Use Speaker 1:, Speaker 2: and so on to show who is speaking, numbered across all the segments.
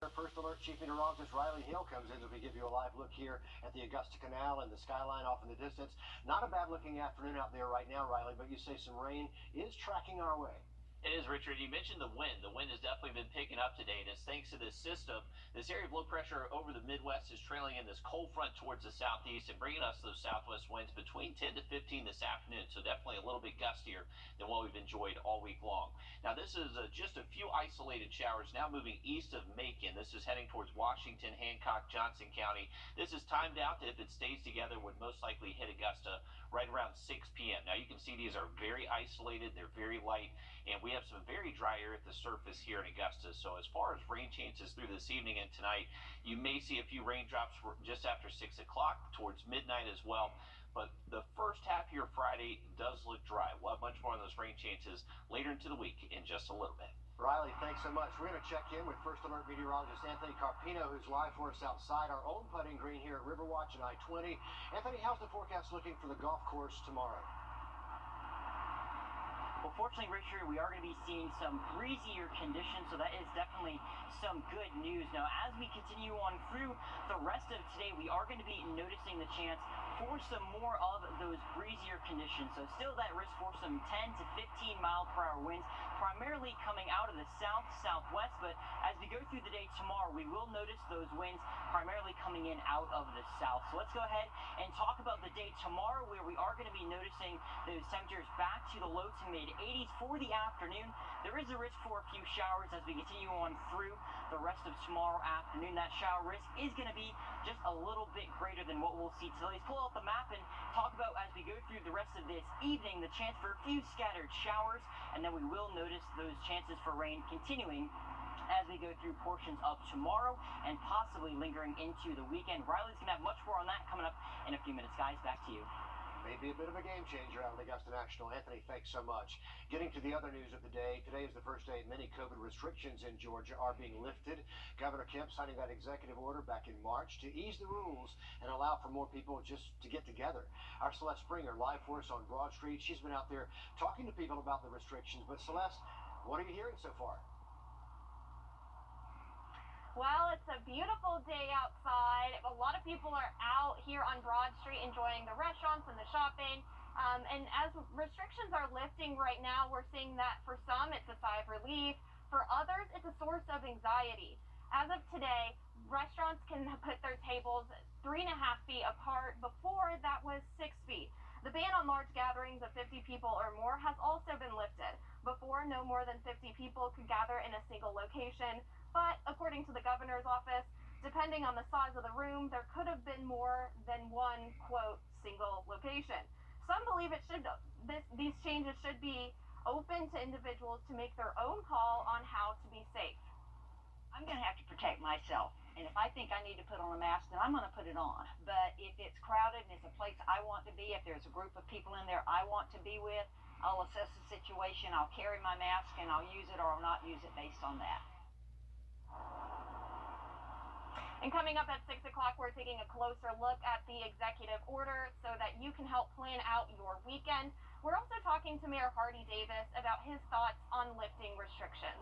Speaker 1: First Alert Chief Meteorologist Riley Hill comes in as we give you a live look here at the Augusta Canal and the skyline off in the distance. Not a bad looking afternoon out there right now, Riley, but you say some rain is tracking our way.
Speaker 2: It is, Richard. You mentioned the wind. The wind has definitely been picking up today, and it's thanks to this system. This area of low pressure over the Midwest is trailing in this cold front towards the southeast and bringing us those southwest winds between 10 to 15 this afternoon, so definitely a little bit gustier than what we've enjoyed all week long. Now, this is just a few isolated showers now moving east of Macon. This is heading towards Washington, Hancock, Johnson County. This is timed out. If it stays together, would most likely hit Augusta right around 6 p.m. Now, you can see these are very isolated. They're very light, and we have some very dry air at the surface here in Augusta. So as far as rain chances through this evening and tonight, you may see a few raindrops just after 6 o'clock towards midnight as well. But the first half here Friday does look dry. We'll have much more on those rain chances later into the week in just a little bit.
Speaker 1: Riley, thanks so much. We're going to check in with First Alert meteorologist Anthony Carpino, who's live for us outside our own putting green here at Riverwatch and I-20. Anthony, how's the forecast looking for the golf course tomorrow?
Speaker 3: Well, fortunately, Richard, we are going to be seeing some breezier conditions, so that is definitely some good news. Now, as we continue on through the rest of today, we are going to be noticing the chance for some more of those breezier conditions. So still that risk for some 10 to 15 mile per hour winds, primarily coming out of the southwest. But as we go through the day tomorrow, we will notice those winds primarily coming in out of the south. So let's go ahead and talk about the day tomorrow, where we are going to be noticing those temperatures back to the low to mid 80s for the afternoon. There is a risk for a few showers as we continue on through the rest of tomorrow afternoon. That shower risk is going to be just a little bit greater than what we'll see today. Let's pull out the map and talk about, as we go through the rest of this evening, the chance for a few scattered showers, and then we will notice those chances for rain continuing as we go through portions of tomorrow and possibly lingering into the weekend. Riley's going to have much more on that coming up in a few minutes. Guys, back to you.
Speaker 1: Maybe a bit of a game changer out of Augusta National. Anthony, thanks so much. Getting to the other news of the day, today is the first day many COVID restrictions in Georgia are being lifted. Governor Kemp signing that executive order back in March to ease the rules and allow for more people just to get together. Our Celeste Springer live for us on Broad Street. She's been out there talking to people about the restrictions. But Celeste, what are you hearing so far?
Speaker 4: Well, it's a beautiful day outside. A lot of people are out here on Broad Street enjoying the restaurants and the shopping. And as restrictions are lifting right now, we're seeing that for some, it's a sigh of relief. For others, it's a source of anxiety. As of today, restaurants can put their tables 3.5 feet apart. Before, that was 6 feet. The ban on large gatherings of 50 people or more has also been lifted. Before, no more than 50 people could gather in a single location. But according to the governor's office, depending on the size of the room, there could have been more than one, quote, single location. Some believe these changes should be open to individuals to make their own call on how to be safe.
Speaker 5: I'm going to have to protect myself. And if I think I need to put on a mask, then I'm going to put it on. But if it's crowded and it's a place I want to be, if there's a group of people in there I want to be with, I'll assess the situation, I'll carry my mask, and I'll use it or I'll not use it based on that.
Speaker 4: And coming up at 6 o'clock, we're taking a closer look at the executive order so that you can help plan out your weekend. We're also talking to Mayor Hardy Davis about his thoughts on lifting restrictions.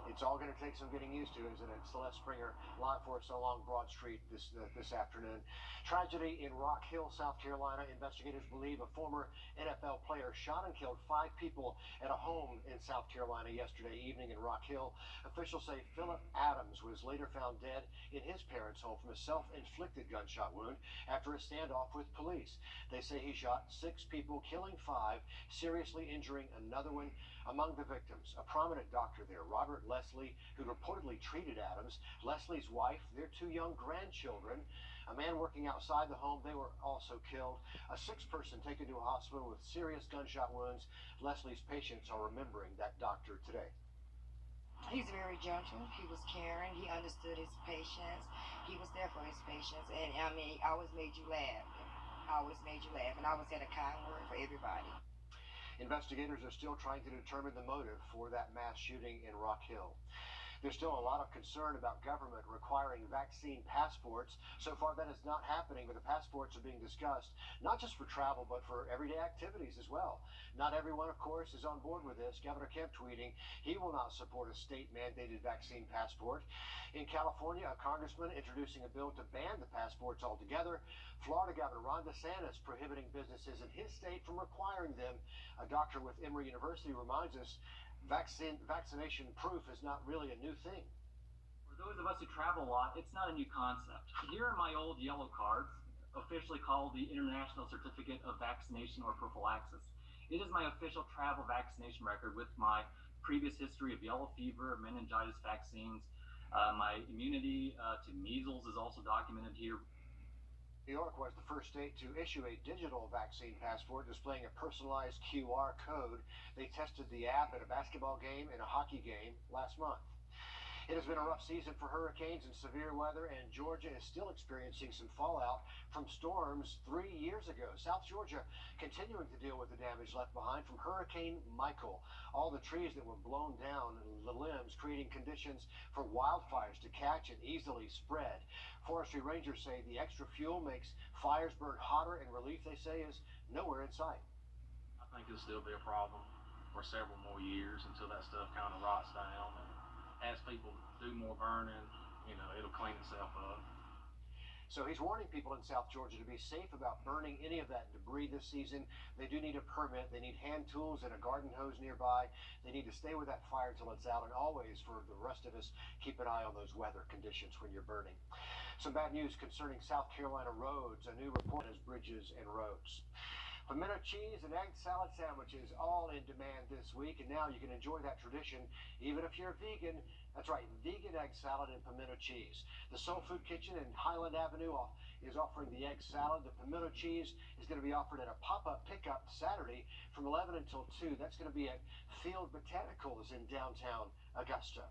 Speaker 1: It's all going to take some getting used to, isn't it? Celeste Springer live for us along Broad Street this afternoon. Tragedy in Rock Hill, South Carolina. Investigators believe a former NFL player shot and killed 5 people at a home in South Carolina yesterday evening in Rock Hill. Officials say Philip Adams was later found dead in his parents' home from a self-inflicted gunshot wound after a standoff with police. They say he shot 6 people, killing 5, seriously injuring another one. Among the victims, a prominent doctor there, Robert Leslie, who reportedly treated Adams, Leslie's wife, their 2 young grandchildren, a man working outside the home. They were also killed. A 6th person taken to a hospital with serious gunshot wounds. Leslie's patients are remembering that doctor today.
Speaker 6: He's very gentle. He was caring. He understood his patients. He was there for his patients. And I mean, always made you laugh. Always made you laugh. And always had a kind word for everybody.
Speaker 1: Investigators are still trying to determine the motive for that mass shooting in Rock Hill. There's still a lot of concern about government requiring vaccine passports. So far, that is not happening, but the passports are being discussed, not just for travel, but for everyday activities as well. Not everyone, of course, is on board with this. Governor Kemp tweeting he will not support a state-mandated vaccine passport. In California, a congressman introducing a bill to ban the passports altogether. Florida Governor Ron DeSantis prohibiting businesses in his state from requiring them. A doctor with Emory University reminds us vaccination proof is not really a new thing.
Speaker 7: For those of us who travel a lot, it's not a new concept. Here are my old yellow cards, officially called the International Certificate of Vaccination or Prophylaxis. It is my official travel vaccination record with my previous history of yellow fever, meningitis vaccines. My immunity to measles is also documented here.
Speaker 1: New York was the first state to issue a digital vaccine passport displaying a personalized QR code. They tested the app at a basketball game and a hockey game last month. It has been a rough season for hurricanes and severe weather, and Georgia is still experiencing some fallout from storms 3 years ago. South Georgia continuing to deal with the damage left behind from Hurricane Michael. All the trees that were blown down, the limbs, creating conditions for wildfires to catch and easily spread. Forestry rangers say the extra fuel makes fires burn hotter, and relief, they say, is nowhere in sight.
Speaker 7: I think it'll still be a problem for several more years until that stuff kind of rots down. And as people do more burning, it'll clean itself up.
Speaker 1: So he's warning people in South Georgia to be safe about burning any of that debris this season. They do need a permit. They need hand tools and a garden hose nearby. They need to stay with that fire till it's out. And always, for the rest of us, keep an eye on those weather conditions when you're burning. Some bad news concerning South Carolina roads. A new report has bridges and roads. Pimento cheese and egg salad sandwiches all in demand this week, and now you can enjoy that tradition even if you're vegan. That's right, vegan egg salad and pimento cheese. The Soul Food Kitchen in Highland Avenue is offering the egg salad. The pimento cheese is going to be offered at a pop-up pickup Saturday from 11 until 2. That's going to be at Field Botanicals in downtown Augusta.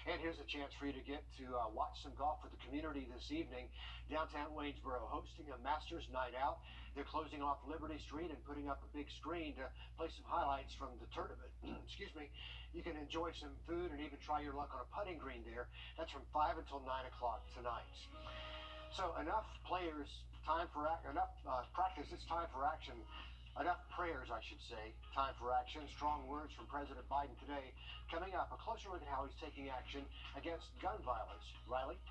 Speaker 1: And here's a chance for you to get to watch some golf with the community this evening. Downtown Waynesboro hosting a Masters night out. They're closing off Liberty Street and putting up a big screen to play some highlights from the tournament. Excuse me. You can enjoy some food and even try your luck on a putting green there. That's from 5 until 9 o'clock tonight. So enough players, enough practice, it's time for action. Enough prayers, I should say. Time for action. Strong words from President Biden today. Coming up, a closer look at how he's taking action against gun violence. Riley?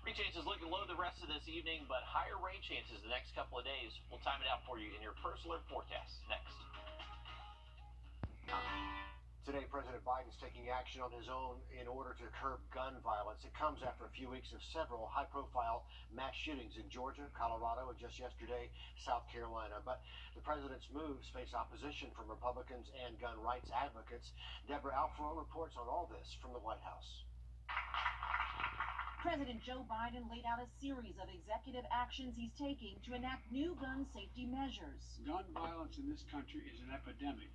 Speaker 2: Rain chances looking low the rest of this evening, but higher rain chances the next couple of days. We'll time it out for you in your First Alert forecast next.
Speaker 1: Today, President Biden is taking action on his own in order to curb gun violence. It comes after a few weeks of several high-profile mass shootings in Georgia, Colorado, and just yesterday, South Carolina. But the president's moves face opposition from Republicans and gun rights advocates. Deborah Alfaro reports on all this from the White House.
Speaker 8: President Joe Biden laid out a series of executive actions he's taking to enact new gun safety measures.
Speaker 9: Gun violence in this country is an epidemic,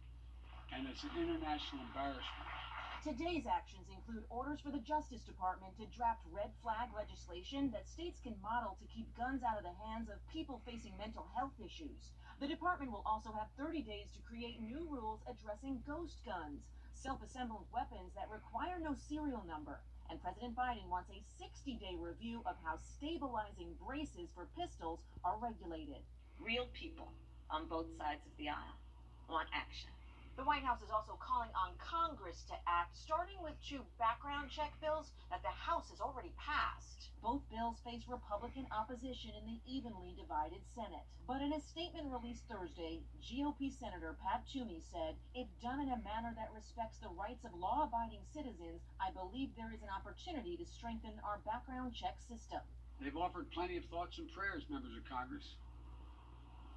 Speaker 9: and it's an international embarrassment.
Speaker 8: Today's actions include orders for the Justice Department to draft red flag legislation that states can model to keep guns out of the hands of people facing mental health issues. The department will also have 30 days to create new rules addressing ghost guns, self-assembled weapons that require no serial number. And President Biden wants a 60-day review of how stabilizing braces for pistols are regulated.
Speaker 10: Real people on both sides of the aisle want action.
Speaker 11: The White House is also calling on Congress to act, starting with 2 background check bills that the House has already passed.
Speaker 8: Both bills face Republican opposition in the evenly divided Senate. But in a statement released Thursday, GOP Senator Pat Toomey said, "If done in a manner that respects the rights of law-abiding citizens, I believe there is an opportunity to strengthen our background check system."
Speaker 9: They've offered plenty of thoughts and prayers, members of Congress,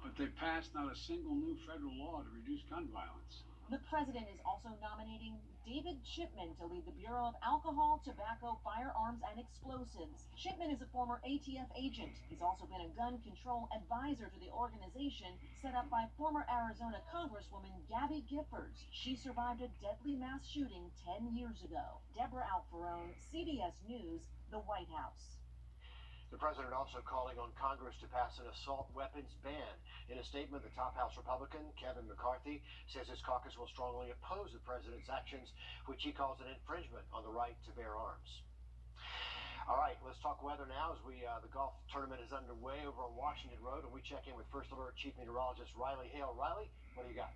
Speaker 9: but they've passed not a single new federal law to reduce gun violence.
Speaker 8: The president is also nominating David Chipman to lead the Bureau of Alcohol, Tobacco, Firearms, and Explosives. Chipman is a former ATF agent. He's also been a gun control advisor to the organization set up by former Arizona Congresswoman Gabby Giffords. She survived a deadly mass shooting 10 years ago. Deborah Alfarone, CBS News, the White House.
Speaker 1: The president also calling on Congress to pass an assault weapons ban. In a statement, the top House Republican, Kevin McCarthy, says his caucus will strongly oppose the president's actions, which he calls an infringement on the right to bear arms. All right, let's talk weather now as the golf tournament is underway over on Washington Road, and we check in with First Alert Chief Meteorologist Riley Hale. Riley, what do you got?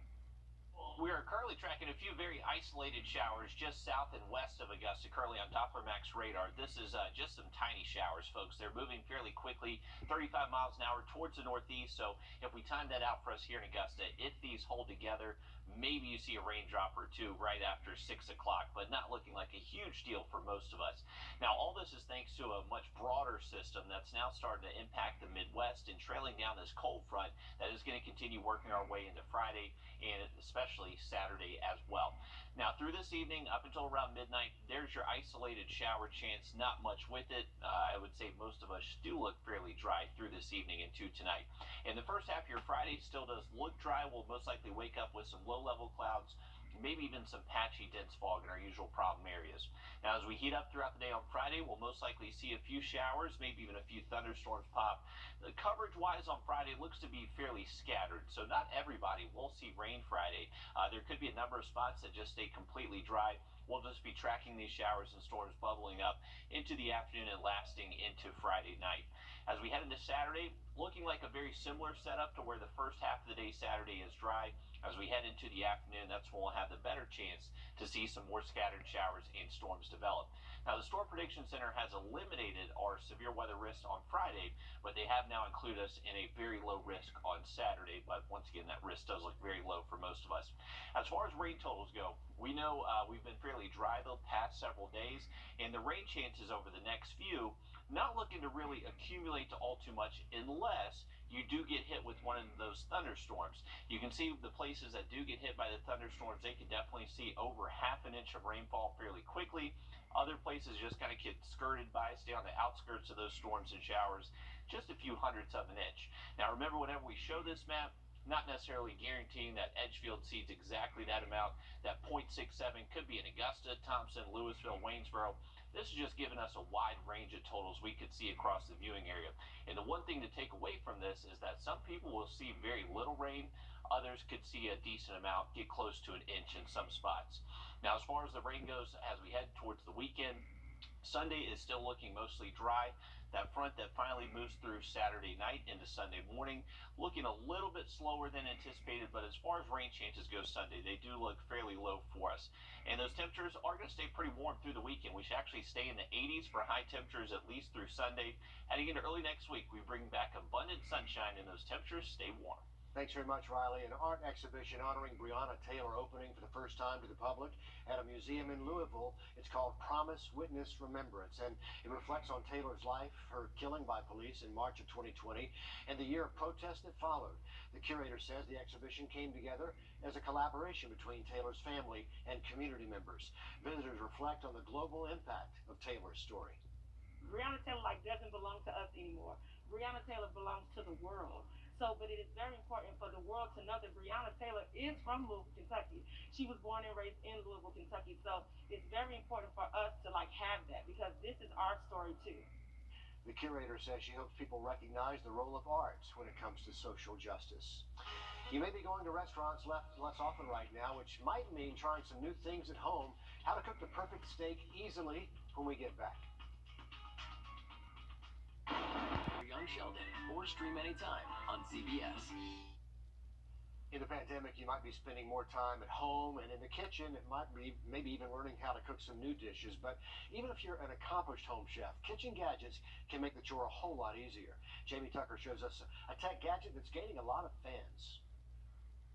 Speaker 2: We are currently tracking a few very isolated showers just south and west of Augusta, currently on Doppler Max radar. This is just some tiny showers, folks. They're moving fairly quickly, 35 miles an hour towards the northeast. So if we time that out for us here in Augusta, if these hold together, maybe you see a raindrop or two right after 6 o'clock, but not looking like a huge deal for most of us. Now, all this is thanks to a much broader system that's now starting to impact the Midwest and trailing down this cold front that is going to continue working our way into Friday and especially Saturday as well. Now, through this evening up until around midnight, there's your isolated shower chance, not much with it. I would say most of us do look fairly dry through this evening into tonight. And the first half of your Friday still does look dry. We'll most likely wake up with some low-level clouds, maybe even some patchy dense fog in our usual problem areas. Now, as we heat up throughout the day on Friday, we'll most likely see a few showers, maybe even a few thunderstorms pop. The coverage-wise on Friday looks to be fairly scattered, so not everybody will see rain Friday. There could be a number of spots that just stay completely dry. We'll just be tracking these showers and storms bubbling up into the afternoon and lasting into Friday night. As we head into Saturday, looking like a very similar setup to where the first half of the day Saturday is dry. As we head into the afternoon, that's when we'll have the better chance to see some more scattered showers and storms develop. Now, the Storm Prediction Center has eliminated our severe weather risk on Friday, but they have now included us in a very low risk on Saturday. But once again, that risk does look very low for most of us. As far as rain totals go, we know we've been fairly dry the past several days, and the rain chances over the next few not looking to really accumulate to all too much unless you do get hit with one of those thunderstorms. You can see the places that do get hit by the thunderstorms, they can definitely see over half an inch of rainfall fairly quickly. Other places just kind of get skirted by, stay on the outskirts of those storms and showers, just a few hundredths of an inch. Now remember, whenever we show this map, not necessarily guaranteeing that Edgefield sees exactly that amount. That 0.67 could be in Augusta, Thompson, Louisville, Waynesboro. This is just giving us a wide range of totals we could see across the viewing area. And the one thing to take away from this is that some people will see very little rain. Others could see a decent amount, get close to an inch in some spots. Now, as far as the rain goes, as we head towards the weekend, Sunday is still looking mostly dry. That front that finally moves through Saturday night into Sunday morning, looking a little bit slower than anticipated, but as far as rain chances go Sunday, they do look fairly low for us. And those temperatures are going to stay pretty warm through the weekend. We should actually stay in the 80s for high temperatures at least through Sunday. Heading into early next week, we bring back abundant sunshine and those temperatures stay warm.
Speaker 1: Thanks very much, Riley. An art exhibition honoring Breonna Taylor opening for the first time to the public at a museum in Louisville. It's called Promise, Witness, Remembrance, and it reflects on Taylor's life, her killing by police in March of 2020, and the year of protest that followed. The curator says the exhibition came together as a collaboration between Taylor's family and community members. Visitors reflect on the global impact of Taylor's story.
Speaker 12: Breonna Taylor doesn't belong to us anymore. Breonna Taylor belongs to the world. So, but it is very important for the world to know that Breonna Taylor is from Louisville, Kentucky. She was born and raised in Louisville, Kentucky. So it's very important for us to have that because this is our story too.
Speaker 1: The curator says she hopes people recognize the role of arts when it comes to social justice. You may be going to restaurants less often right now, which might mean trying some new things at home. How to cook the perfect steak easily when we get back.
Speaker 13: Young Sheldon, or stream anytime on CBS.
Speaker 1: In the pandemic, you might be spending more time at home and in the kitchen. It might be maybe even learning how to cook some new dishes. But even if you're an accomplished home chef, kitchen gadgets can make the chore a whole lot easier. Jamie Tucker shows us a tech gadget that's gaining a lot of fans.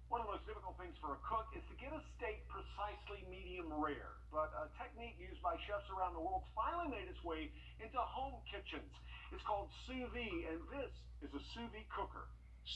Speaker 14: One of the most difficult things for a cook is to get a steak precisely medium rare. But a technique used by chefs around the world finally made its way into home kitchens. It's called sous vide, and this is a sous vide cooker.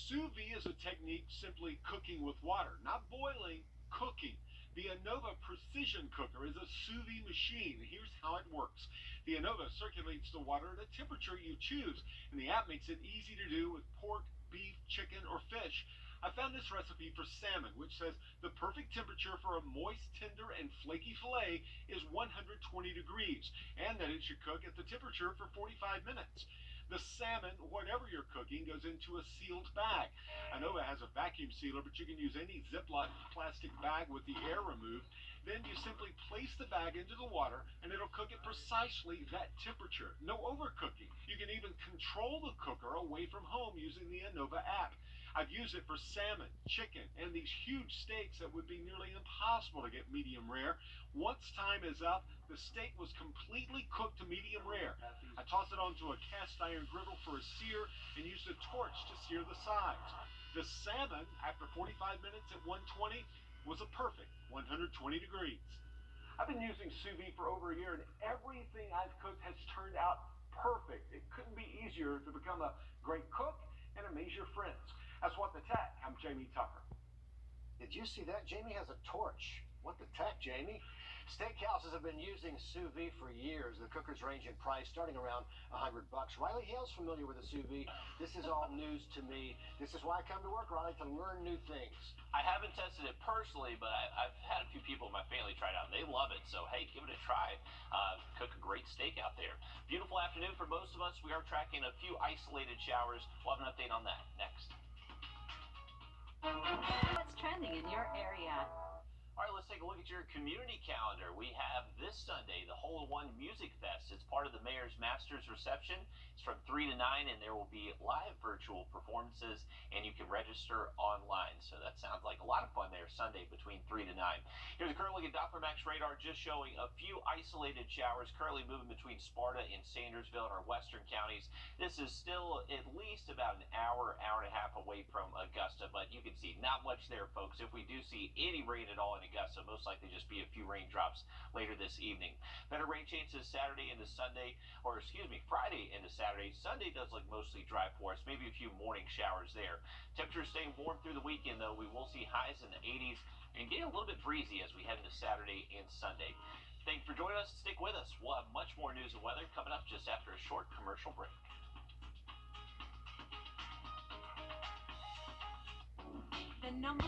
Speaker 15: Sous vide is a technique simply cooking with water, not boiling, cooking. The Anova Precision Cooker is a sous vide machine. Here's how it works. The Anova circulates the water at a temperature you choose, and the app makes it easy to do with pork, beef, chicken, or fish. I found this recipe for salmon, which says the perfect temperature for a moist, tender, and flaky fillet is 120 degrees, and that it should cook at the temperature for 45 minutes. The salmon, whatever you're cooking, goes into a sealed bag. Innova has a vacuum sealer, but you can use any Ziploc plastic bag with the air removed. Then you simply place the bag into the water, and it'll cook at precisely that temperature. No overcooking. You can even control the cooker away from home using the Innova app. I've used it for salmon, chicken, and these huge steaks that would be nearly impossible to get medium rare. Once time is up, the steak was completely cooked to medium rare. I tossed it onto a cast iron griddle for a sear and used a torch to sear the sides. The salmon, after 45 minutes at 120, was a perfect 120 degrees.
Speaker 14: I've been using sous vide for over a year, and everything I've cooked has turned out perfect. It couldn't be easier to become a great cook and amaze your friends. That's What the Tech. I'm Jamie Tucker.
Speaker 1: Did you see that? Jamie has a torch. What the tech, Jamie? Steakhouses have been using sous vide for years. The cookers range in price starting around $100. Riley Hale's familiar with the sous vide. This is all news to me. This is why I come to work, Riley, to learn new things.
Speaker 2: I haven't tested it personally, but I've had a few people in my family try it out, and they love it. So, hey, give it a try. Cook a great steak out there. Beautiful afternoon for most of us. We are tracking a few isolated showers. We'll have an update on that next.
Speaker 10: What's trending in your area?
Speaker 2: All right, let's take a look at your community calendar. We have this Sunday, the Hole in One Music Fest. It's part of the Mayor's Masters Reception. It's from 3 to 9, and there will be live virtual performances, and you can register online. So that sounds like a lot of fun there, Sunday between 3 to 9. Here's a current look at Doppler Max radar, just showing a few isolated showers currently moving between Sparta and Sandersville in our western counties. This is still at least about an hour, hour and a half away from Augusta, but you can see not much there, folks. If we do see any rain at all in Augusta, most likely just be a few raindrops later this evening. Better rain chances Saturday into Sunday, or excuse me, Friday into Saturday. Sunday does look mostly dry for us, maybe a few morning showers there. Temperatures staying warm through the weekend, though. We will see highs in the 80s and getting a little bit breezy as we head into Saturday and Sunday. Thanks for joining us. Stick with us. We'll have much more news and weather coming up just after a short commercial break.
Speaker 8: The number